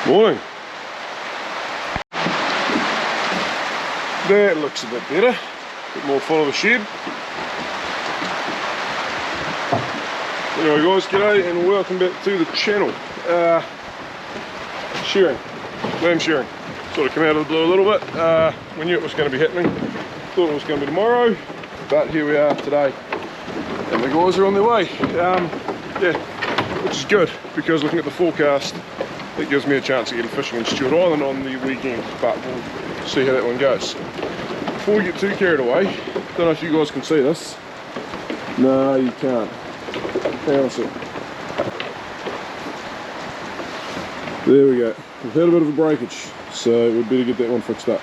Morning. That looks a bit better. A bit more full of the shed. Anyway guys, g'day and welcome back to the channel. Shearing, lamb shearing. Sort of come out of the blue a little bit. We knew it was going to be happening. Thought it was going to be tomorrow, but here we are today. And the guys are on their way. Yeah, which is good because looking at the forecast, it gives me a chance of getting fishing in Stewart Island on the weekend, but we'll see how that one goes. Before we get too carried away, don't know if you guys can see this. No, you can't. Hang on a sec. There we go. We've had a bit of a breakage, so we'd better get that one fixed up.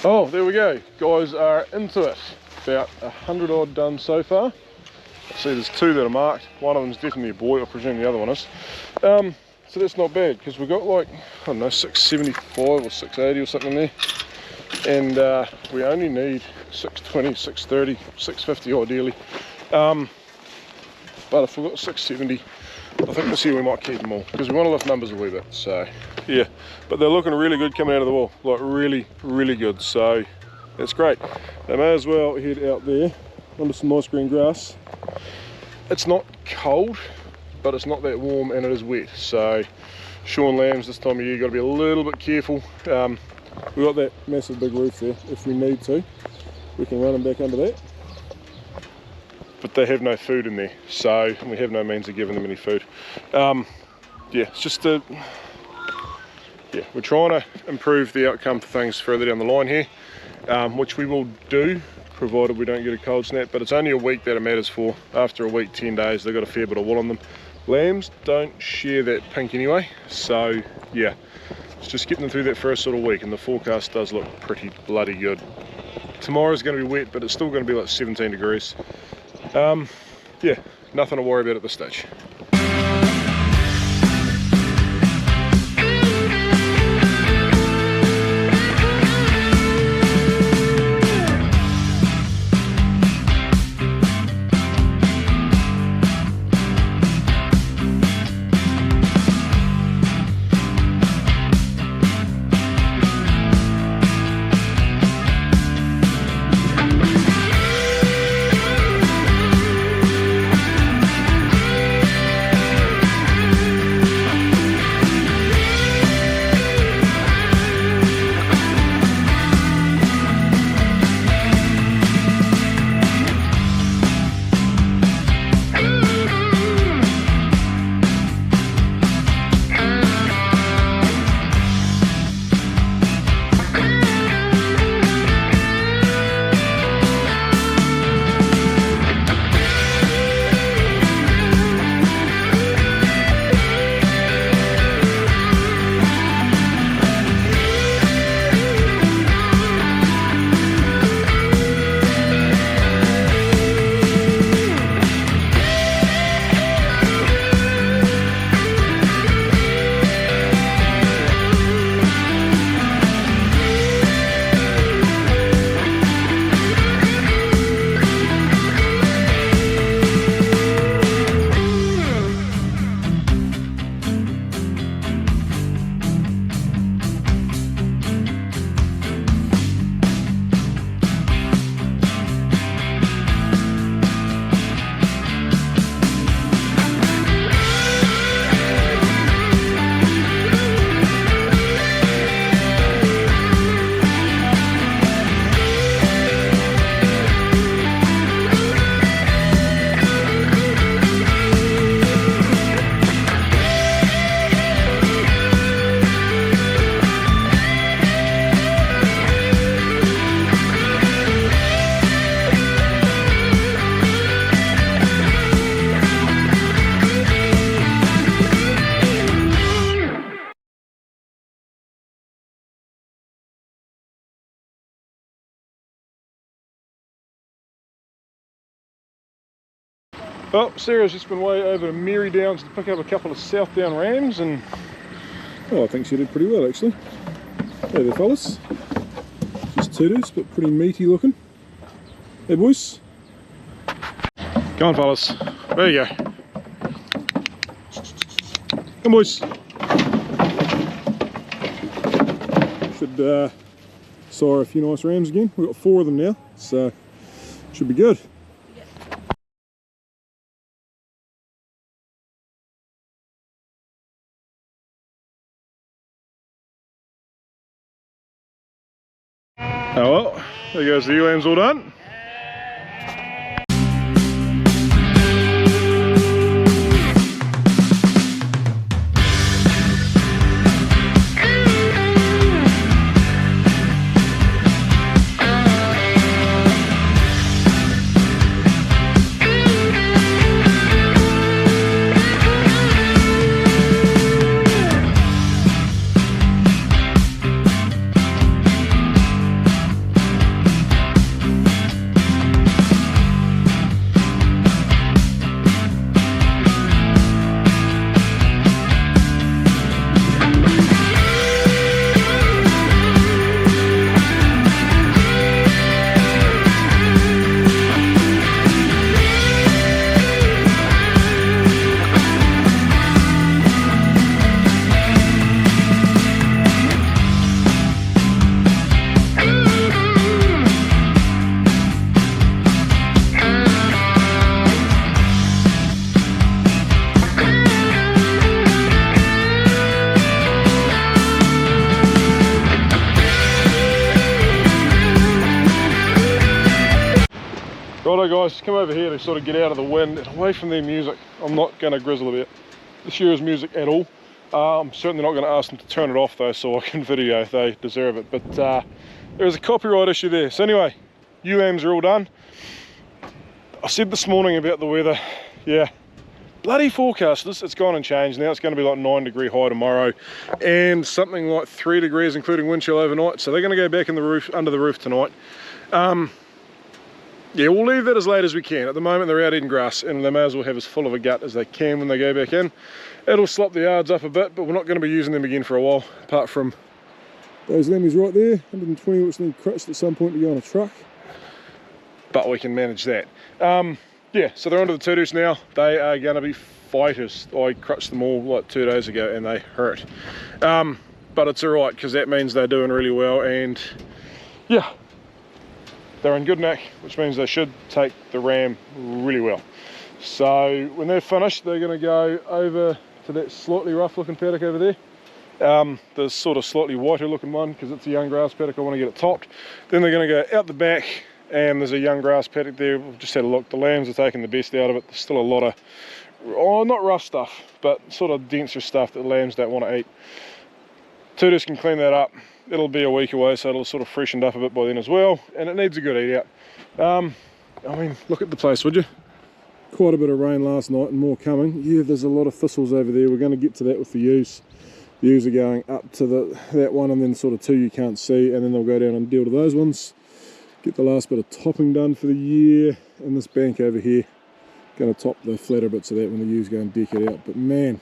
Oh, there we go. Guys are into it. About 100 odd done so far. See, there's two that are marked. One of them's definitely a boy, I presume the other one is. So that's not bad because we've got like, I don't know, 675 or 680 or something there. And we only need 620, 630, 650 ideally. But if we've got 670, I think this year we might keep them all because we want to lift numbers a wee bit. So yeah, but they're looking really good coming out of the wall, like really good. So that's great. They may as well head out there under some nice green grass. It's not cold, but it's not that warm, and it is wet. So shorn lambs this time of year, you've got to be a little bit careful. We've got that massive big roof there. If we need to, we can run them back under that. But they have no food in there, so we have no means of giving them any food. Yeah, it's just yeah, we're trying to improve the outcome for things further down the line here, which we will do, provided we don't get a cold snap. But it's only a week that it matters for. After a week, 10 days, they've got a fair bit of wool on them. Lambs don't share that pink anyway, so yeah, it's just getting them through that first sort of week, and the forecast does look pretty bloody good. Tomorrow's going to be wet, but it's still going to be like 17 degrees. Yeah, nothing to worry about at this stage. Well, Sarah's just been way over to Mary Downs to pick up a couple of Southdown rams, and oh, I think she did pretty well actually. Hey there fellas, just tooters but pretty meaty looking. Hey boys, come on fellas, there you go. Come boys. Should sire a few nice rams again. We've got 4 of them now, so should be good. Oh well, there goes the ewe lambs all done. Righto guys, come over here to sort of get out of the wind and away from their music. I'm not going to grizzle about the shearers' music at all. I'm certainly not going to ask them to turn it off though, so I can video if they deserve it. But there's a copyright issue there. So anyway, ewe lambs are all done. I said this morning about the weather, yeah, bloody forecasters, it's gone and changed. Now it's going to be like 9-degree high tomorrow and something like 3 degrees including wind chill overnight. So they're going to go back in the roof, under the roof tonight. Yeah, we'll leave that as late as we can. At the moment they're out eating grass and they may as well have as full of a gut as they can when they go back in. It'll slop the yards up a bit, but we're not going to be using them again for a while, apart from those lammies right there, 120 which need crutched at some point to go on a truck. But we can manage that. Yeah, so they're onto the tooters now. They are going to be fighters. I crutched them all like 2 days ago and they hurt. But it's alright because that means they're doing really well, and yeah, they're in good nick, which means they should take the ram really well. So when they're finished, they're going to go over to that slightly rough looking paddock over there. The sort of slightly whiter looking one, because it's a young grass paddock, I want to get it topped. Then they're going to go out the back, and there's a young grass paddock there. We've just had a look. The lambs are taking the best out of it. There's still a lot of, oh, not rough stuff, but sort of denser stuff that the lambs don't want to eat. Tooters can clean that up. It'll be a week away, so it'll sort of freshened up a bit by then as well, and it needs a good eat out. I mean, look at the place, would you? Quite a bit of rain last night and more coming. Yeah, there's a lot of thistles over there. We're going to get to that with the ewes. The ewes are going up to that one, and then sort of 2 you can't see, and then they'll go down and deal to those ones. Get the last bit of topping done for the year, and this bank over here, going to top the flatter bits of that when the ewes go and deck it out. But man,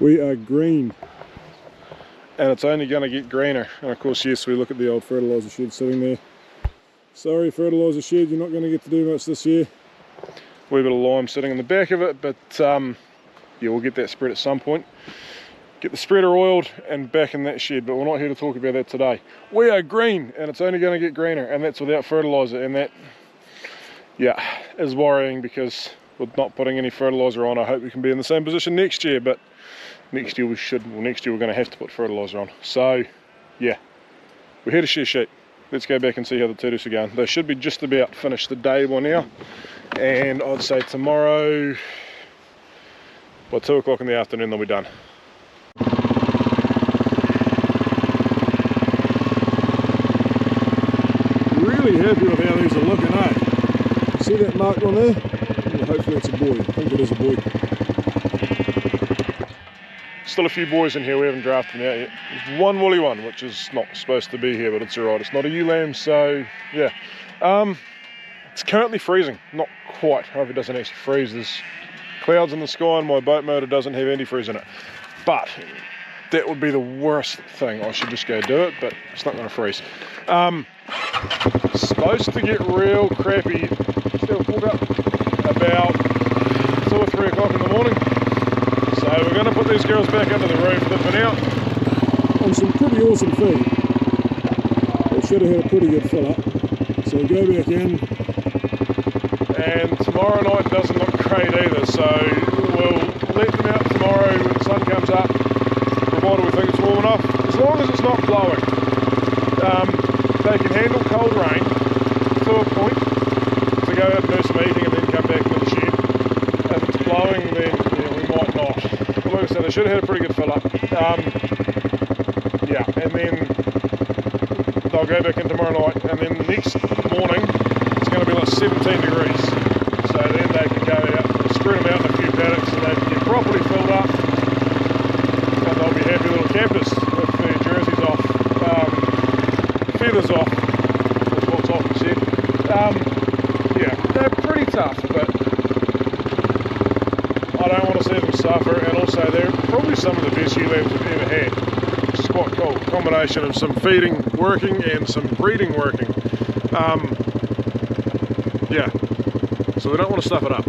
we are green. And it's only going to get greener. And of course, yes, we look at the old fertiliser shed sitting there. Sorry, fertiliser shed, you're not going to get to do much this year. Wee bit of lime sitting in the back of it, but yeah, we'll get that spread at some point. Get the spreader oiled and back in that shed, but we're not here to talk about that today. We are green, and it's only going to get greener, and that's without fertiliser, and that, yeah, is worrying, because with not putting any fertiliser on, I hope we can be in the same position next year, but next year we should, well, next year we're going to have to put fertiliser on. So yeah, we're here to shear sheep. Let's go back and see how the tooters are going. They should be just about finished the day by now, and I'd say tomorrow by 2 o'clock in the afternoon they'll be done. Really happy with how these are looking, eh? See that mark on there? Well, hopefully it's a boy. I think it is a boy. Still a few boys in here, we haven't drafted them out yet. There's one woolly one, which is not supposed to be here, but it's alright. It's not a ewe lamb, so yeah. It's currently freezing, not quite. I hope it doesn't actually freeze. There's clouds in the sky and my boat motor doesn't have antifreeze in it. But that would be the worst thing. I should just go do it, but it's not going to freeze. It's supposed to get real crappy still about 2 or 3 o'clock in the morning. So we're going to put these girls back under the roof, lift out on some pretty awesome feed. They should have had a pretty good fill up. So we'll go back in, and tomorrow night doesn't look great either, so we'll let them out tomorrow when the sun comes up, provided we think it's warm enough, as long as it's not blowing. They can handle cold rain to a point to go out and do some eating and then come back into the shed. If it's blowing, then yeah, we might not. But like I said, they should have had a pretty good fill up. Yeah, and then they'll go back in tomorrow night, and then the next morning it's going to be like 17 degrees. So then they can go out, spread them out in a few paddocks so they can get properly filled up, and they'll be happy little campers with their jerseys off, feathers off, that's what's often said. Yeah, they're pretty tough, but I don't want to see them suffer, and also they're probably some of the best ewe lambs we've ever had, which is quite cool. Combination of some feeding working and some breeding working. Yeah, so we don't want to stuff it up.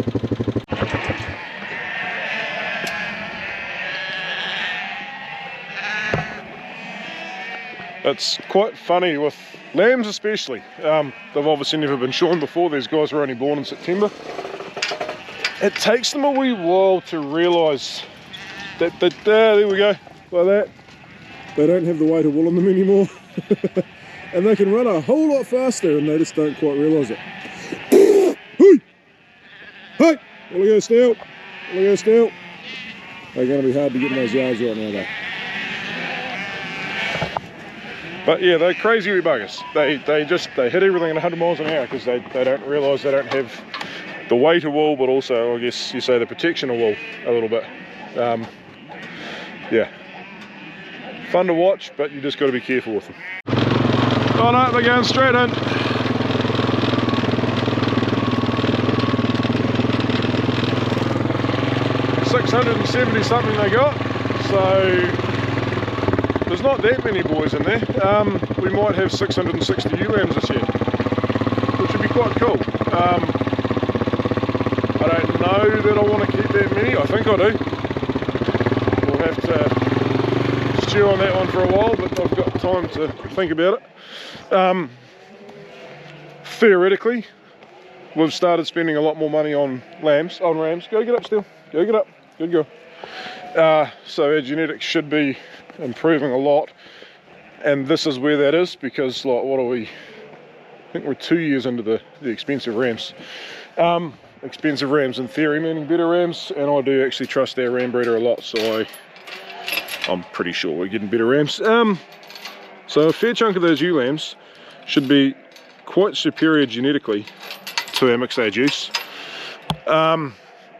It's quite funny with lambs especially. They've obviously never been shorn before. These guys were only born in September. It takes them a wee while to realise that, there we go, like that. They don't have the weight of wool on them anymore. And they can run a whole lot faster, and they just don't quite realise it. Hey! Well, go still. Well, go still. They're going to be hard to get in those yards right now, though. But yeah, they're crazy wee buggers. They hit everything at 100 miles an hour because they don't realise they don't have the weight of wool, but also, I guess you say, the protection of wool a little bit. Yeah. Fun to watch, but you just got to be careful with them. Oh no, they're going straight in. $670 something they got, so there's not that many boys in there. We might have 660 ewe lambs this year, which would be quite cool. I don't know that I want to keep that many. I think I do. We'll have to stew on that one for a while, but I've got time to think about it. Theoretically, we've started spending a lot more money on rams. Go get up still, go get up, good girl. So our genetics should be improving a lot, and this is where that is, because like, what are we, I think we're 2 years into the expensive rams. Expensive rams in theory meaning better rams, and I do actually trust our ram breeder a lot, so I'm pretty sure we're getting better rams. So a fair chunk of those ewe lambs should be quite superior genetically to our mixed age ewes,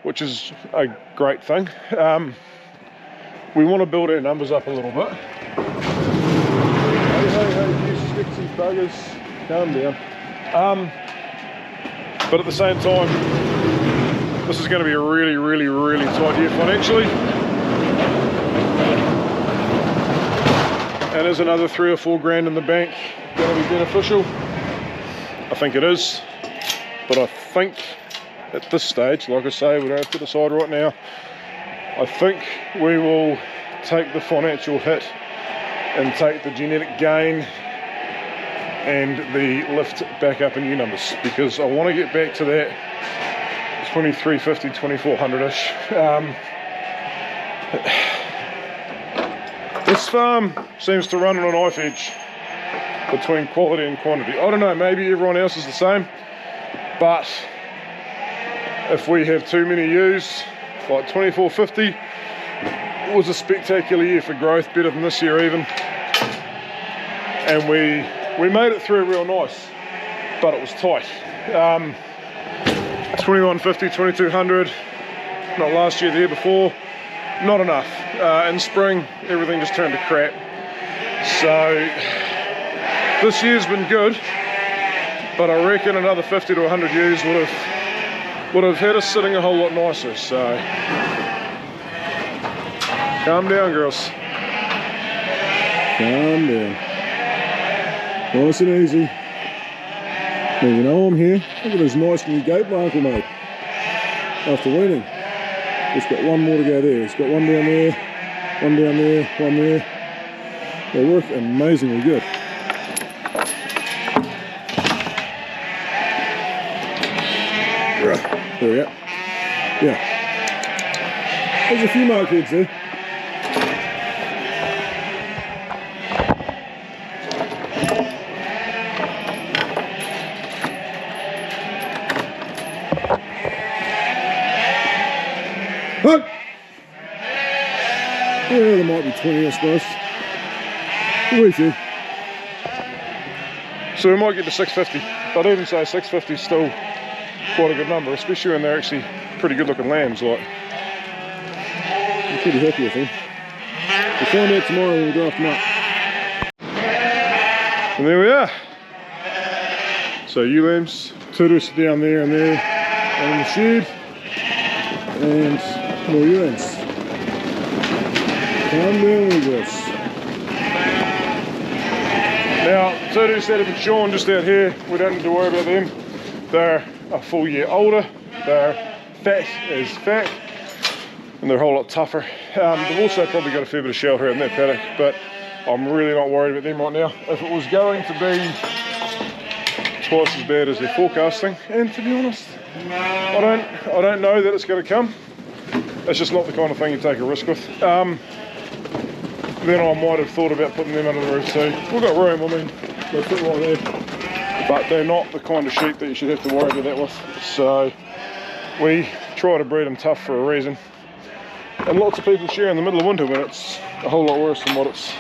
which is a great thing. We want to build our numbers up a little bit. Hey, you sexy buggers, calm down. But at the same time, this is going to be a really, really, really tight year financially. And is another 3 or 4 grand in the bank going to be beneficial? I think it is. But I think at this stage, like I say, we don't have to decide right now. I think we will take the financial hit and take the genetic gain and the lift back up in ewe numbers, because I want to get back to that 2350, 2400-ish. This farm seems to run on a knife edge between quality and quantity. I don't know, maybe everyone else is the same, but if we have too many ewes, like 2450 was a spectacular year for growth, better than this year even, and we made it through real nice, but it was tight. 2150, 2200, not last year, the year before, not enough. In spring, everything just turned to crap. So this year's been good, but I reckon another 50 to 100 ewes would have had us sitting a whole lot nicer. So calm down, girls. Calm down. Nice and easy. Now you know I'm here. Look at this nice new gate marker, mate. After weaning. It's got one more to go there. It's got one down there, one down there, one there. They work amazingly good. There we go. Yeah. There's a few mark heads there. Look! Yeah, there might be 20, I suppose. Wait you. So we might get to 650. I'd even say 650 is still quite a good number, especially when they're actually pretty good looking lambs. Like, I'm pretty happy with them. We'll find out tomorrow when we draft them up. And there we are. So ewe lambs, turtles down there and there, and in the shed, and more ewe lambs. Calm down with this. Now, turtles that have been shorn just out here, we don't need to worry about them. They're a full year older, they're fat as fat, and they're a whole lot tougher. They've also probably got a fair bit of shelter out in that paddock, but I'm really not worried about them right now. If it was going to be twice as bad as they're forecasting, and to be honest, I don't know that it's going to come. It's just not the kind of thing you take a risk with. Then I might have thought about putting them under the roof too. We've got room, I mean, they fit right there. But they're not the kind of sheep that you should have to worry about that with. So we try to breed them tough for a reason. And lots of people share in the middle of winter when it's a whole lot worse than what it's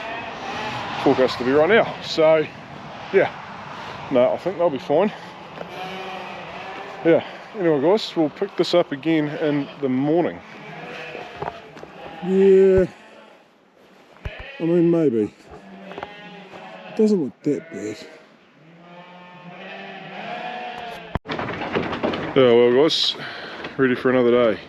forecast to be right now. So yeah, no, I think they'll be fine. Yeah, anyway guys, we'll pick this up again in the morning. Yeah, I mean maybe. It doesn't look that bad. Oh well guys, ready for another day.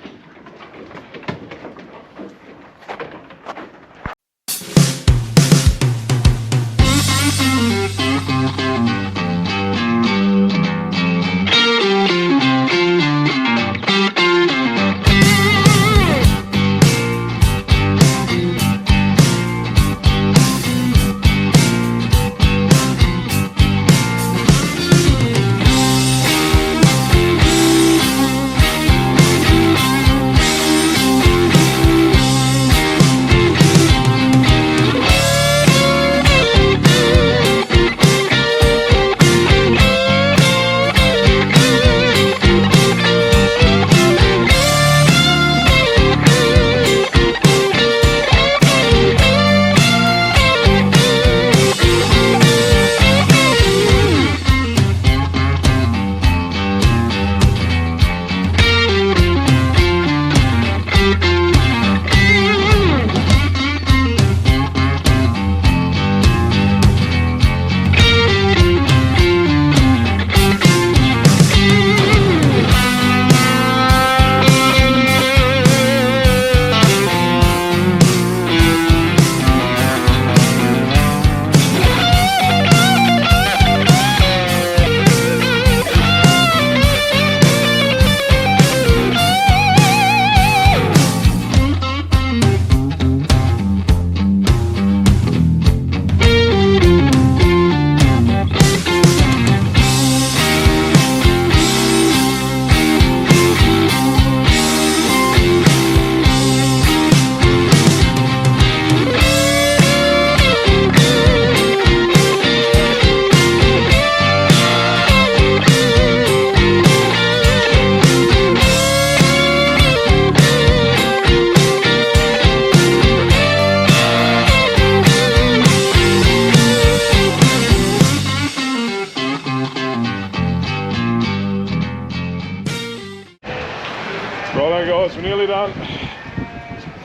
Righto guys, we're nearly done.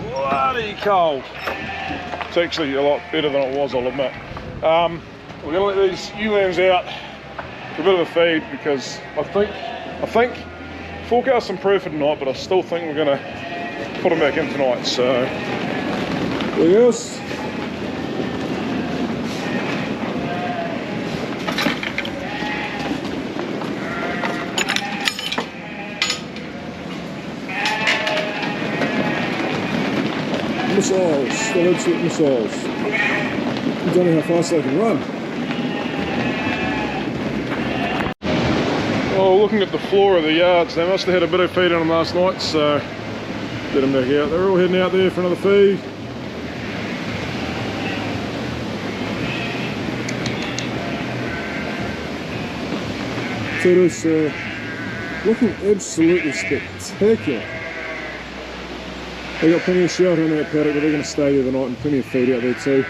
Bloody cold. It's actually a lot better than it was, I'll admit. We're going to let these ewe lambs out for a bit of a feed, because I think forecast improved for tonight, but I still think we're going to put them back in tonight. So yes. Missiles, still absolute missiles. I don't know how fast they can run. Oh, looking at the floor of the yards, they must have had a bit of feed on them last night, so get them back out. They're all heading out there for another feed. So it is looking absolutely spectacular. They've got plenty of shelter in that paddock, but they're going to stay there the night, and plenty of feed out there too.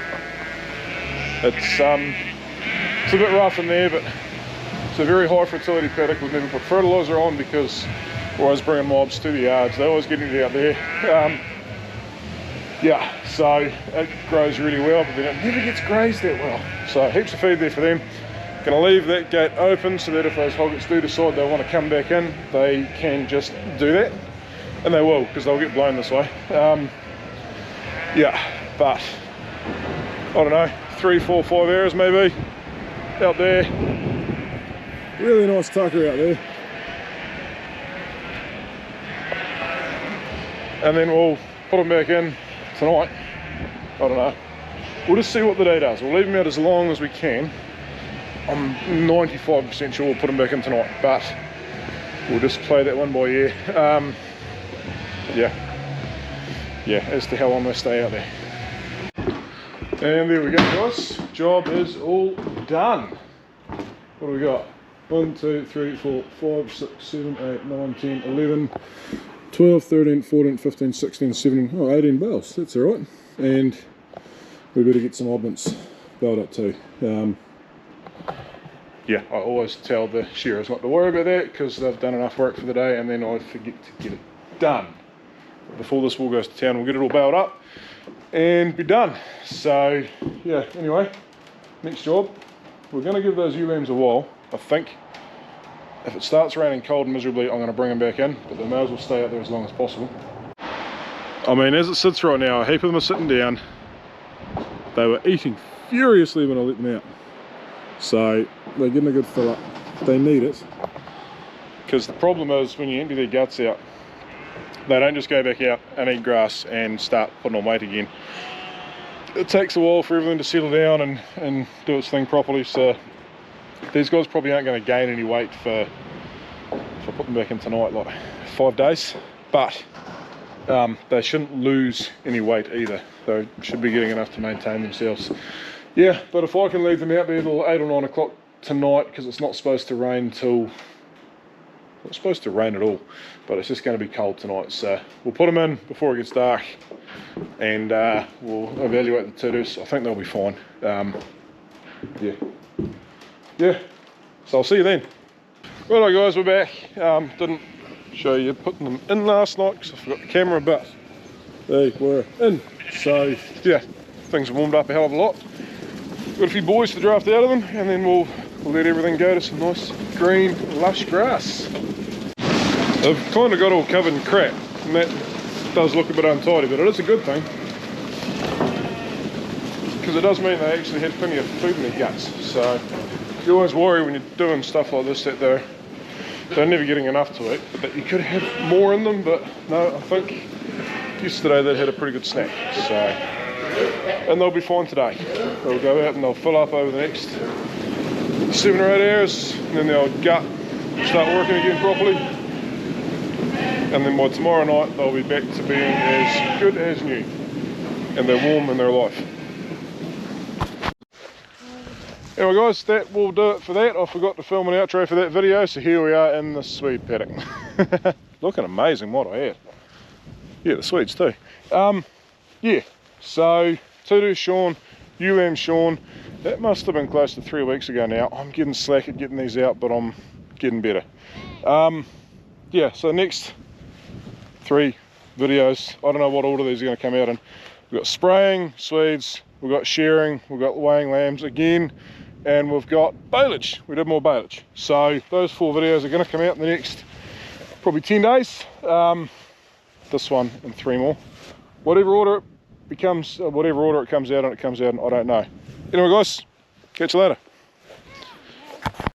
It's a bit rough in there, but it's a very high fertility paddock. We've never put fertiliser on because we're always bringing mobs to the yards. They're always getting it out there. Yeah, so it grows really well, but then it never gets grazed that well. So heaps of feed there for them. Going to leave that gate open so that if those hoggets do decide they want to come back in, they can just do that. And they will, because they'll get blown this way. Yeah, but I don't know, 3, 4, 5 hours maybe out there. Really nice tucker out there. And then we'll put them back in tonight. I don't know. We'll just see what the day does. We'll leave them out as long as we can. I'm 95% sure we'll put them back in tonight, but we'll just play that one by ear. Yeah, as to how long they stay out there. And there we go, guys. Job is all done. What do we got? 1, 2, 3, 4, 5, 6, 7, 8, 9, 10, 11, 12, 13, 14, 15, 16, 17, 18 bales. That's alright. And we better get some oddments baled up too. Yeah, I always tell the shearers not to worry about that because they've done enough work for the day, and then I forget to get it done. Before this wool goes to town, we'll get it all baled up and be done. So yeah, anyway, next job, we're going to give those ewe lambs a while. I think if it starts raining cold and miserably, I'm going to bring them back in, but they may as well stay out there as long as possible. I mean, as it sits right now, a heap of them are sitting down. They were eating furiously when I let them out, so they're getting a good fill up. They need it, because the problem is when you empty their guts out, they don't just go back out and eat grass and start putting on weight again. It takes a while for everything to settle down and do its thing properly, so these guys probably aren't going to gain any weight for if I put them back in tonight, like 5 days, but they shouldn't lose any weight either. They should be getting enough to maintain themselves. Yeah, but if I can leave them out there till 8 or 9 o'clock tonight, because it's not supposed to rain till, it's supposed to rain at all, but it's just going to be cold tonight, so we'll put them in before it gets dark, and we'll evaluate the to-dos. I think they'll be fine. Yeah, so I'll see you then. Righto guys, we're back. Didn't show you putting them in last night because I forgot the camera, but they were in. So yeah, things have warmed up a hell of a lot. Got a few boys to draft out of them, and then we'll let everything go to some nice green lush grass. They've kind of got all covered in crap, and that does look a bit untidy, but it is a good thing, because it does mean they actually had plenty of food in their guts. So you always worry when you're doing stuff like this that they're never getting enough to eat, that you could have more in them, but no, I think yesterday they had a pretty good snack. So, and they'll be fine today. They'll go out and they'll fill up over the next 7 or 8 hours, and then they'll gut, start working again properly, and then by tomorrow night they'll be back to being as good as new, and they're warm and they're alive. Anyway guys, that will do it for that. I forgot to film an outro for that video, so here we are in the Swede paddock. Looking amazing what I had. Yeah, the Swedes too. Yeah, so to-do shorn, ewe lamb shorn. That must have been close to 3 weeks ago now. I'm getting slack at getting these out, but I'm getting better. Yeah, so next 3 videos, I don't know what order these are going to come out in. We've got spraying, Swedes, we've got shearing, we've got weighing lambs again, and we've got baleage. We did more baleage. So those 4 videos are going to come out in the next probably 10 days. This one and 3 more. Whatever order it becomes, whatever order it comes out in, I don't know. Anyway guys, catch you later.